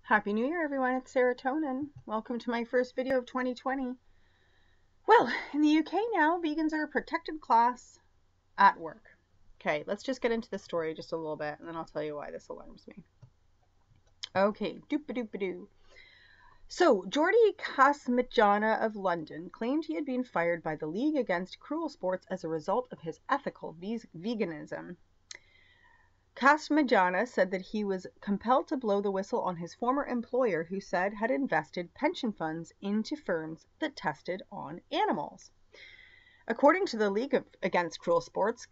Happy New Year, everyone. It's Serotonin. Welcome to my first video of 2020. Well, in the UK now, vegans are a protected class at work. Okay, let's just get into the story just a little bit, and then I'll tell you why this alarms me. Okay, doop-a-doop-a-doo. So, Geordie Casmagiana of London claimed he had been fired by the League Against Cruel Sports as a result of his ethical veganism. Casmagiana said that he was compelled to blow the whistle on his former employer, who said had invested pension funds into firms that tested on animals. According to the League Against Cruel Sports,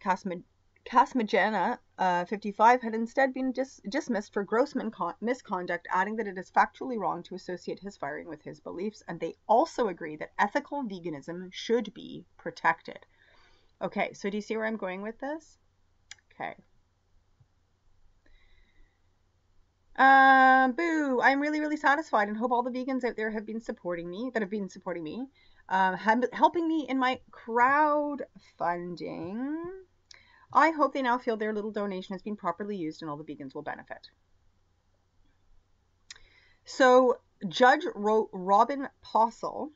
Casmagiana, 55, had instead been dismissed for gross misconduct, adding that it is factually wrong to associate his firing with his beliefs, and they also agree that ethical veganism should be protected. Okay, so do you see where I'm going with this? Okay. Boo! I'm really satisfied and hope all the vegans out there have been supporting me, helping me in my crowdfunding. I hope they now feel their little donation has been properly used and all the vegans will benefit. So, Judge Robin Postle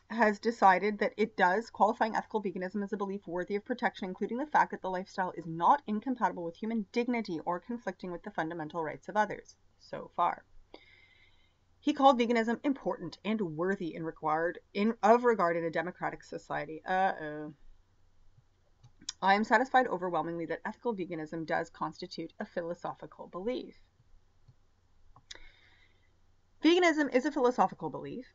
has decided that it does qualifying ethical veganism as a belief worthy of protection, including the fact that the lifestyle is not incompatible with human dignity or conflicting with the fundamental rights of others. So far, he called veganism important and worthy of regard in a democratic society. I am satisfied overwhelmingly that ethical veganism does constitute a philosophical belief. Veganism is a philosophical belief.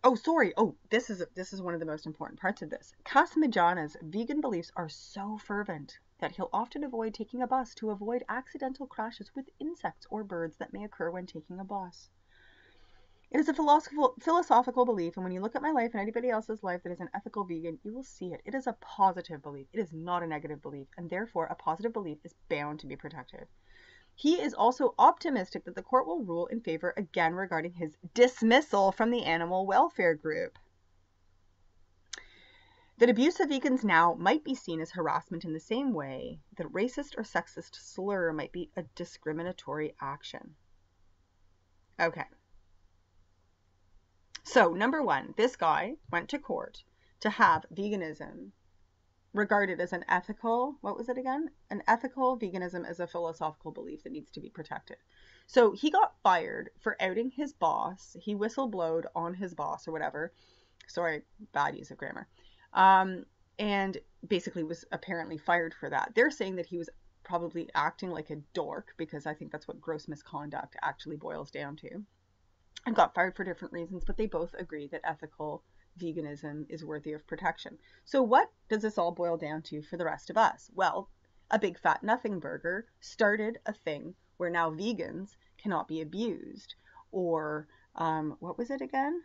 This is one of the most important parts of this. Casmagiana's vegan beliefs are so fervent that he'll often avoid taking a bus to avoid accidental crashes with insects or birds that may occur when taking a bus. It is a philosophical belief, and when you look at my life and anybody else's life that is an ethical vegan, you will see it. It is a positive belief. It is not a negative belief, and therefore a positive belief is bound to be protected. He is also optimistic that the court will rule in favor again regarding his dismissal from the animal welfare group. That abuse of vegans now might be seen as harassment in the same way that racist or sexist slur might be a discriminatory action. Okay. So, number one, this guy went to court to have veganism regarded as an ethical, what was it again? An ethical veganism is a philosophical belief that needs to be protected. So he got fired for outing his boss. He whistleblowed on his boss or whatever. Sorry, bad use of grammar. And basically was apparently fired for that. They're saying that he was probably acting like a dork, because I think that's what gross misconduct actually boils down to, and got fired for different reasons, but they both agree that ethical veganism is worthy of protection. So what does this all boil down to for the rest of us? Well, a big fat nothing burger started a thing where now vegans cannot be abused, or what was it again?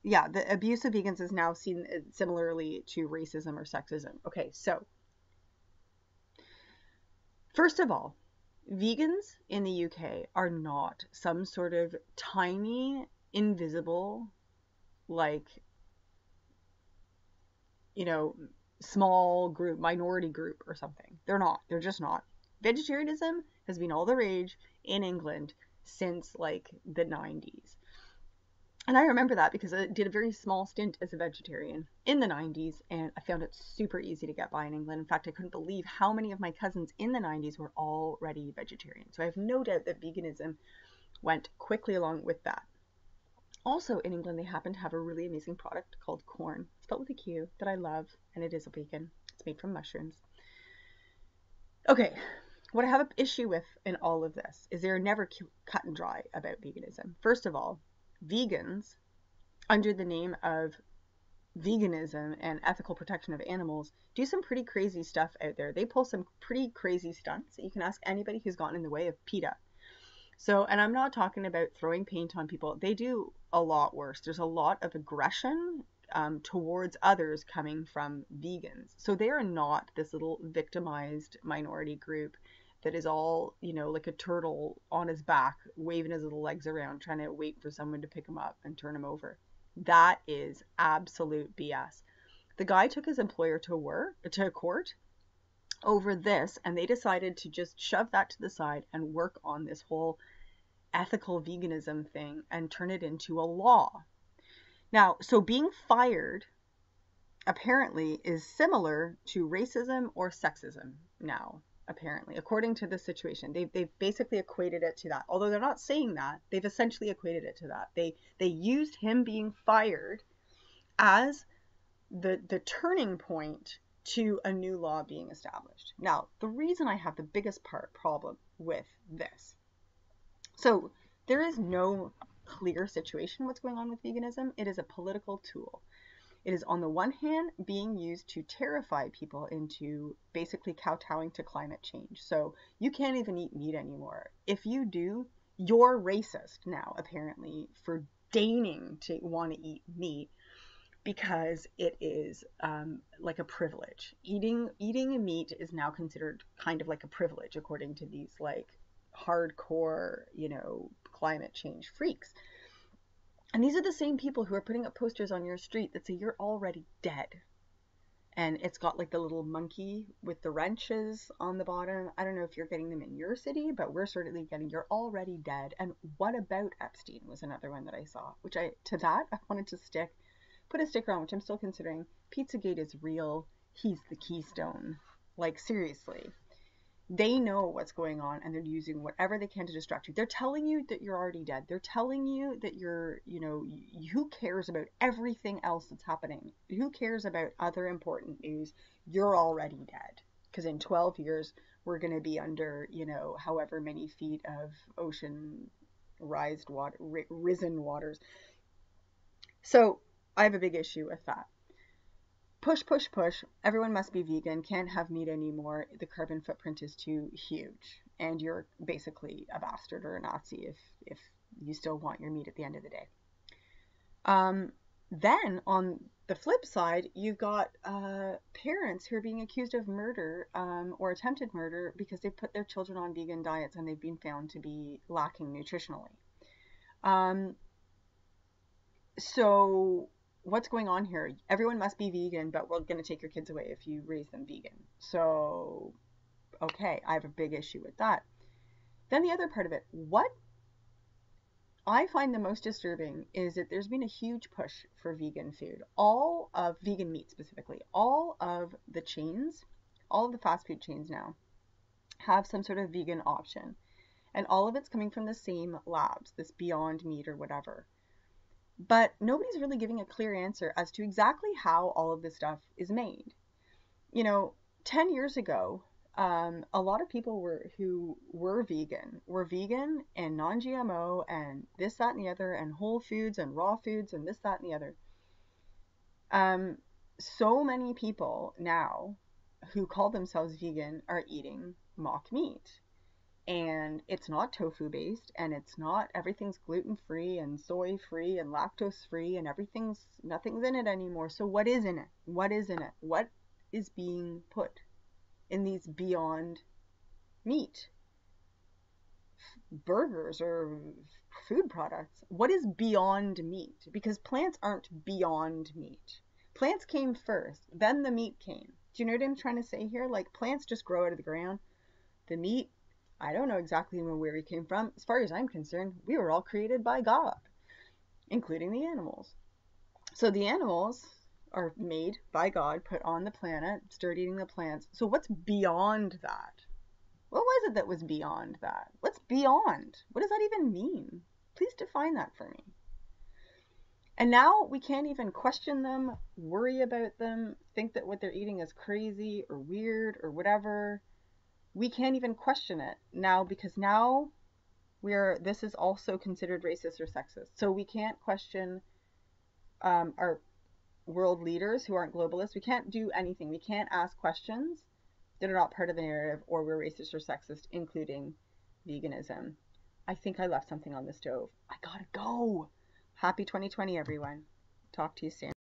Yeah, the abuse of vegans is now seen similarly to racism or sexism. Okay, so first of all, vegans in the UK are not some sort of tiny, invisible, like, small group, minority group or something. They're not. They're just not. Vegetarianism has been all the rage in England since like the 90s. And I remember that because I did a very small stint as a vegetarian in the 90s, and I found it super easy to get by in England. In fact, I couldn't believe how many of my cousins in the 90s were already vegetarian. So I have no doubt that veganism went quickly along with that. Also in England, they happen to have a really amazing product called Quorn, spelled with a Q, that I love, and it is a vegan. It's made from mushrooms. Okay, what I have an issue with in all of this is they're never cut and dry about veganism. First of all, vegans, under the name of veganism and ethical protection of animals, do some pretty crazy stuff out there. They pull some pretty crazy stunts that you can ask anybody who's gotten in the way of PETA. So, and I'm not talking about throwing paint on people. They do a lot worse. There's a lot of aggression towards others coming from vegans. So they are not this little victimized minority group that is all, like a turtle on his back, waving his little legs around, trying to wait for someone to pick him up and turn him over. That is absolute BS. The guy took his employer to court over this, and they decided to just shove that to the side and work on this whole ethical veganism thing and turn it into a law. Now, so being fired apparently is similar to racism or sexism now, apparently, according to the situation. They've basically equated it to that. Although they're not saying that, they've essentially equated it to that. They used him being fired as the turning point to a new law being established. Now, the reason I have the biggest problem with this, so there is no clear situation what's going on with veganism. It is a political tool. It is on the one hand being used to terrify people into basically kowtowing to climate change. So you can't even eat meat anymore. If you do, you're racist now, apparently, for deigning to want to eat meat, because it is like a privilege. Eating meat is now considered kind of like a privilege, according to these like hardcore, climate change freaks. And these are the same people who are putting up posters on your street that say you're already dead. And it's got like the little monkey with the wrenches on the bottom. I don't know if you're getting them in your city, but we're certainly getting you're already dead. And what about Epstein was another one that I saw, which I wanted to put a sticker on, which I'm still considering. Pizzagate is real. He's the keystone. Like, seriously. They know what's going on, and they're using whatever they can to distract you. They're telling you that you're already dead. They're telling you that you're, who cares about everything else that's happening? Who cares about other important news? You're already dead. Because in 12 years, we're going to be under, however many feet of ocean risen waters. So I have a big issue with that. Push, push, push. Everyone must be vegan. Can't have meat anymore. The carbon footprint is too huge. And you're basically a bastard or a Nazi if you still want your meat at the end of the day. Then on the flip side, you've got parents who are being accused of murder or attempted murder because they put their children on vegan diets and they've been found to be lacking nutritionally. So what's going on here? Everyone must be vegan, but we're going to take your kids away if you raise them vegan. So, okay, I have a big issue with that. Then the other part of it, what I find the most disturbing is that there's been a huge push for vegan food. All of vegan meat specifically, all of the chains, all of the fast food chains now have some sort of vegan option. And all of it's coming from the same labs, this Beyond Meat or whatever. But nobody's really giving a clear answer as to exactly how all of this stuff is made. 10 years ago, a lot of people who were vegan and non-GMO and this, that, and the other, and whole foods and raw foods and this, that, and the other. So many people now who call themselves vegan are eating mock meat. And it's not tofu based, and everything's gluten free and soy free and lactose free, and nothing's in it anymore. So what is in it? What is in it? What is being put in these Beyond Meat burgers or food products? What is beyond meat? Because plants aren't beyond meat. Plants came first, then the meat came. Do you know what I'm trying to say here? Like, plants just grow out of the ground. The meat, I don't know exactly where we came from. As far as I'm concerned, we were all created by God, including the animals. So the animals are made by God, put on the planet, start eating the plants. So what's beyond that? What was it that was beyond that? What's beyond? What does that even mean? Please define that for me. And now we can't even question them, worry about them, think that what they're eating is crazy or weird or whatever. We can't even question it now, because now this is also considered racist or sexist. So we can't question our world leaders who aren't globalists. We can't do anything. We can't ask questions that are not part of the narrative, or we're racist or sexist, including veganism. I think I left something on the stove. I gotta go. Happy 2020, everyone. Talk to you soon.